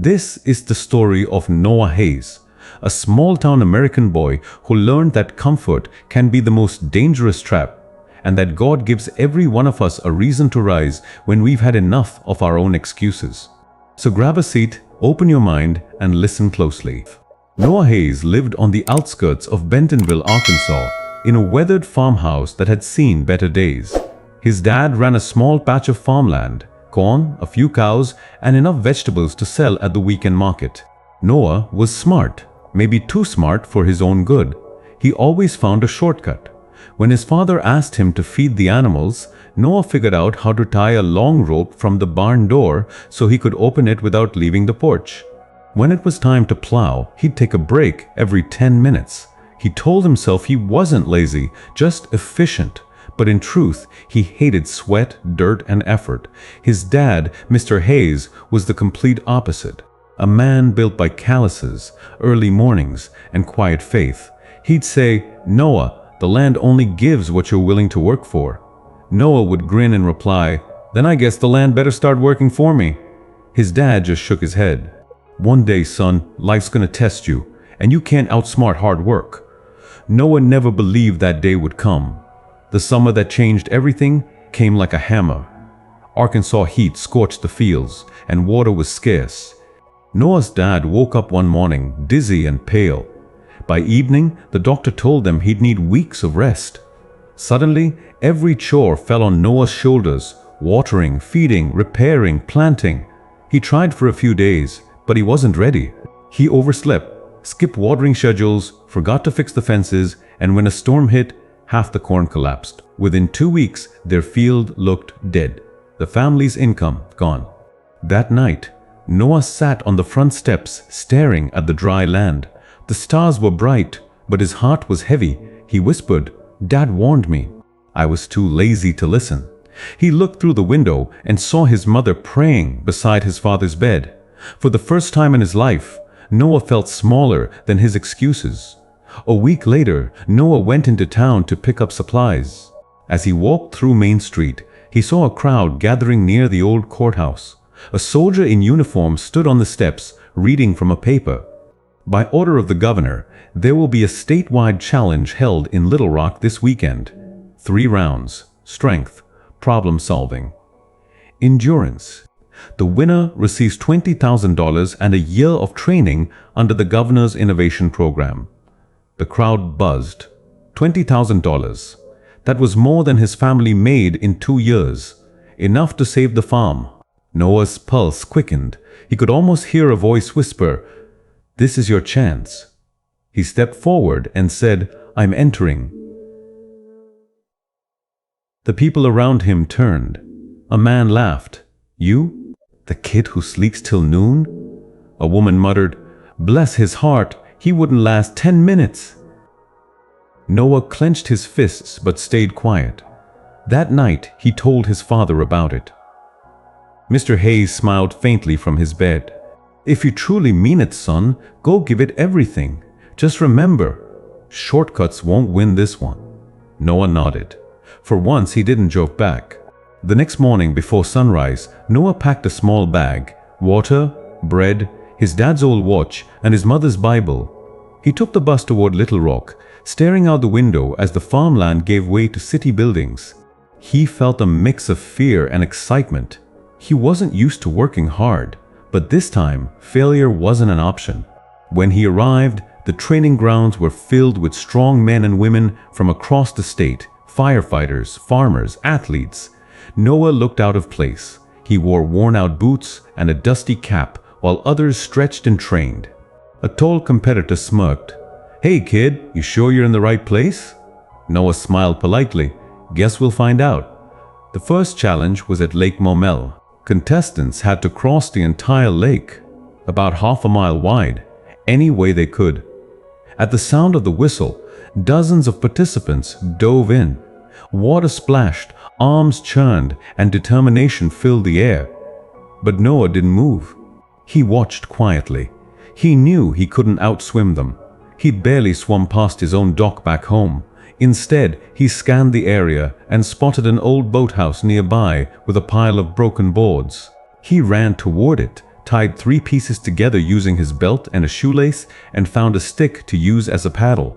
This is the story of Noah Hayes, a small-town American boy who learned that comfort can be the most dangerous trap, and that God gives every one of us a reason to rise when we've had enough of our own excuses. So grab a seat, open your mind, and listen closely. Noah Hayes lived on the outskirts of Bentonville, Arkansas, in a weathered farmhouse that had seen better days. His dad ran a small patch of farmland, corn, a few cows, and enough vegetables to sell at the weekend market. Noah was smart, maybe too smart for his own good. He always found a shortcut. When his father asked him to feed the animals, Noah figured out how to tie a long rope from the barn door so he could open it without leaving the porch. When it was time to plow, he'd take a break every 10 minutes. He told himself he wasn't lazy, just efficient. But in truth, he hated sweat, dirt, and effort. His dad, Mr. Hayes, was the complete opposite. A man built by calluses, early mornings, and quiet faith. He'd say, "Noah, the land only gives what you're willing to work for." Noah would grin and reply, "Then I guess the land better start working for me." His dad just shook his head. "One day, son, life's gonna test you, and you can't outsmart hard work." Noah never believed that day would come. The summer that changed everything came like a hammer. Arkansas heat scorched the fields, and water was scarce. Noah's dad woke up one morning, dizzy and pale. By evening, the doctor told them he'd need weeks of rest. Suddenly, every chore fell on Noah's shoulders: watering, feeding, repairing, planting. He tried for a few days, but he wasn't ready. He overslept, skipped watering schedules, forgot to fix the fences, and when a storm hit, half the corn collapsed. Within 2 weeks, their field looked dead. The family's income gone. That night, Noah sat on the front steps staring at the dry land. The stars were bright, but his heart was heavy. He whispered, "Dad warned me." I was too lazy to listen. He looked through the window and saw his mother praying beside his father's bed. For the first time in his life, Noah felt smaller than his excuses. A week later, Noah went into town to pick up supplies. As he walked through Main Street, he saw a crowd gathering near the old courthouse. A soldier in uniform stood on the steps, reading from a paper. By order of the governor, there will be a statewide challenge held in Little Rock this weekend. 3 rounds: strength, problem solving, endurance. The winner receives $20,000 and a year of training under the governor's innovation program. The crowd buzzed. $20,000. That was more than his family made in 2 years. Enough to save the farm. Noah's pulse quickened. He could almost hear a voice whisper, "This is your chance." He stepped forward and said, "I'm entering." The people around him turned. A man laughed. "You? The kid who sleeps till noon?" A woman muttered, "Bless his heart, he wouldn't last 10 minutes." Noah clenched his fists but stayed quiet. That night, he told his father about it. Mr. Hayes smiled faintly from his bed. "If you truly mean it, son, go give it everything. Just remember, shortcuts won't win this one." Noah nodded. For once, he didn't joke back. The next morning before sunrise, Noah packed a small bag: water, bread, his dad's old watch, and his mother's Bible. He took the bus toward Little Rock, staring out the window as the farmland gave way to city buildings. He felt a mix of fear and excitement. He wasn't used to working hard, but this time, failure wasn't an option. When he arrived, the training grounds were filled with strong men and women from across the state: firefighters, farmers, athletes. Noah looked out of place. He wore worn-out boots and a dusty cap, while others stretched and trained. A tall competitor smirked. "Hey kid, you sure you're in the right place?" Noah smiled politely. "Guess we'll find out." The first challenge was at Lake Momel. Contestants had to cross the entire lake, about half a mile wide, any way they could. At the sound of the whistle, dozens of participants dove in. Water splashed, arms churned, and determination filled the air. But Noah didn't move. He watched quietly. He knew he couldn't outswim them. He'd barely swum past his own dock back home. Instead, he scanned the area and spotted an old boathouse nearby with a pile of broken boards. He ran toward it, tied 3 pieces together using his belt and a shoelace, and found a stick to use as a paddle.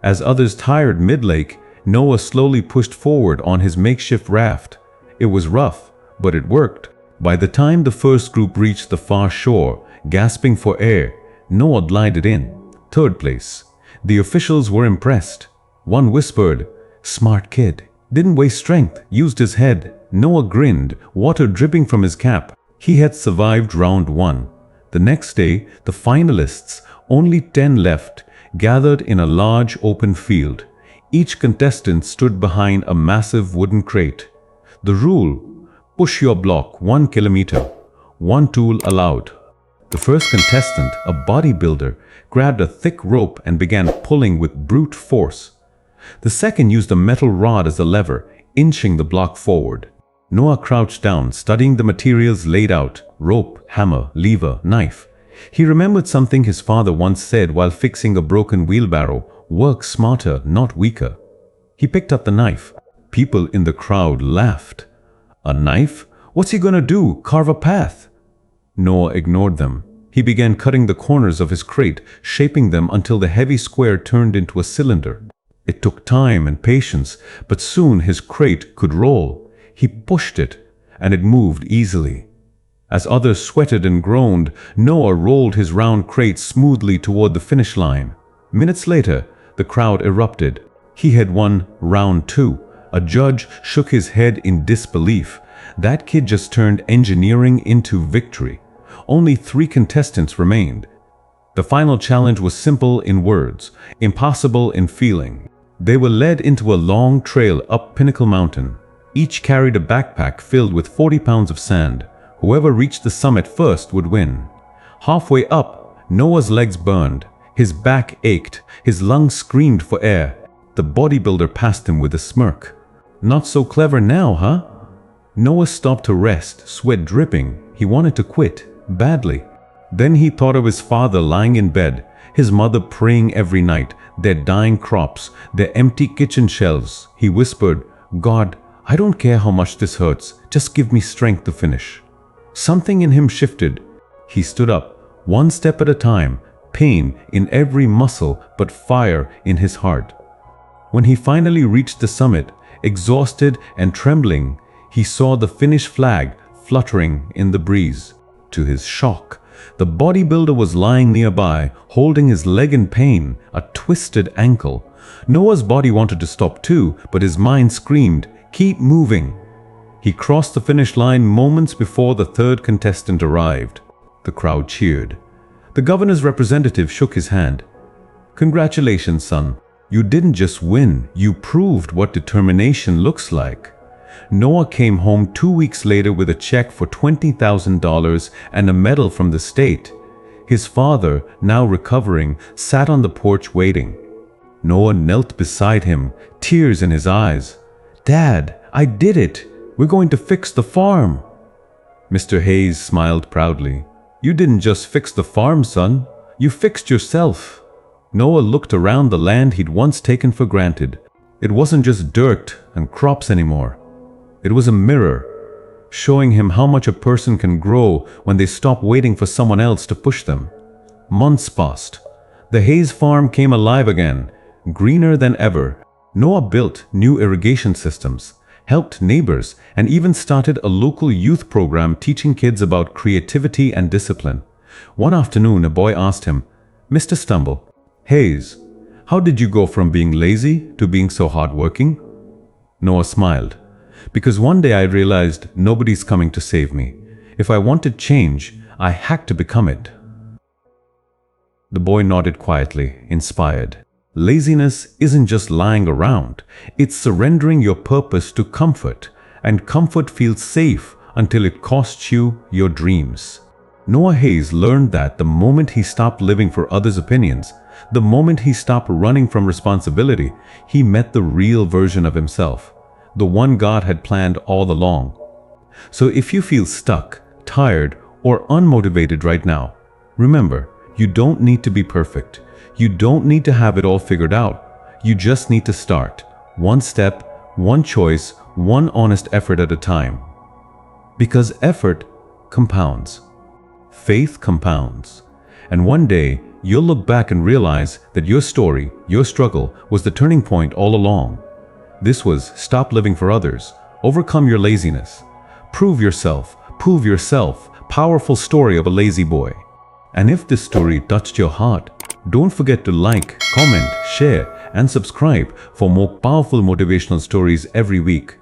As others tired mid-lake, Noah slowly pushed forward on his makeshift raft. It was rough, but it worked. By the time the first group reached the far shore, gasping for air, Noah glided in, 3rd place. The officials were impressed. One whispered, "Smart kid. Didn't waste strength, used his head." Noah grinned, water dripping from his cap. He had survived round 1. The next day, the finalists, only 10 left, gathered in a large open field. Each contestant stood behind a massive wooden crate. The rule: push your block 1 kilometer. 1 tool allowed. The first contestant, a bodybuilder, grabbed a thick rope and began pulling with brute force. The second used a metal rod as a lever, inching the block forward. Noah crouched down, studying the materials laid out: rope, hammer, lever, knife. He remembered something his father once said while fixing a broken wheelbarrow: work smarter, not weaker. He picked up the knife. People in the crowd laughed. A knife? What's he gonna do? Carve a path? Noah ignored them. He began cutting the corners of his crate, shaping them until the heavy square turned into a cylinder. It took time and patience, but soon his crate could roll. He pushed it, and it moved easily. As others sweated and groaned, Noah rolled his round crate smoothly toward the finish line. Minutes later, the crowd erupted. He had won round 2. A judge shook his head in disbelief. That kid just turned engineering into victory. Only 3 contestants remained. The final challenge was simple in words, impossible in feeling. They were led into a long trail up Pinnacle Mountain. Each carried a backpack filled with 40 pounds of sand. Whoever reached the summit first would win. Halfway up, Noah's legs burned. His back ached. His lungs screamed for air. The bodybuilder passed him with a smirk. "Not so clever now, huh?" Noah stopped to rest, sweat dripping. He wanted to quit, badly. Then he thought of his father lying in bed, his mother praying every night, their dying crops, their empty kitchen shelves. He whispered, "God, I don't care how much this hurts, just give me strength to finish." Something in him shifted. He stood up, 1 step at a time, pain in every muscle but fire in his heart. When he finally reached the summit, exhausted and trembling, he saw the finish flag fluttering in the breeze. To his shock, the bodybuilder was lying nearby, holding his leg in pain, a twisted ankle. Noah's body wanted to stop too, but his mind screamed, "Keep moving." He crossed the finish line moments before the 3rd contestant arrived. The crowd cheered. The governor's representative shook his hand. "Congratulations, son. You didn't just win, you proved what determination looks like." Noah came home 2 weeks later with a check for $20,000 and a medal from the state. His father, now recovering, sat on the porch waiting. Noah knelt beside him, tears in his eyes. "Dad, I did it! We're going to fix the farm!" Mr. Hayes smiled proudly. "You didn't just fix the farm, son. You fixed yourself." Noah looked around the land he'd once taken for granted. It wasn't just dirt and crops anymore. It was a mirror, showing him how much a person can grow when they stop waiting for someone else to push them. Months passed. The Hayes farm came alive again, greener than ever. Noah built new irrigation systems, helped neighbors, and even started a local youth program teaching kids about creativity and discipline. One afternoon, a boy asked him, "Mr. Stumble, Hayes, how did you go from being lazy to being so hardworking?" Noah smiled. "Because one day I realized nobody's coming to save me. If I wanted change, I had to become it." The boy nodded quietly, inspired. Laziness isn't just lying around. It's surrendering your purpose to comfort, and comfort feels safe until it costs you your dreams. Noah Hayes learned that the moment he stopped living for others' opinions, the moment he stopped running from responsibility, he met the real version of himself, the one God had planned all along. So if you feel stuck, tired, or unmotivated right now, remember, you don't need to be perfect. You don't need to have it all figured out. You just need to start. One step, one choice, one honest effort at a time. Because effort compounds. faith compounds. And one day, you'll look back and realize that your story, your struggle, was the turning point all along. This was Stop Living for Others, Overcome Your Laziness, Prove Yourself, powerful story of a lazy boy. And if this story touched your heart, don't forget to like, comment, share, and subscribe for more powerful motivational stories every week.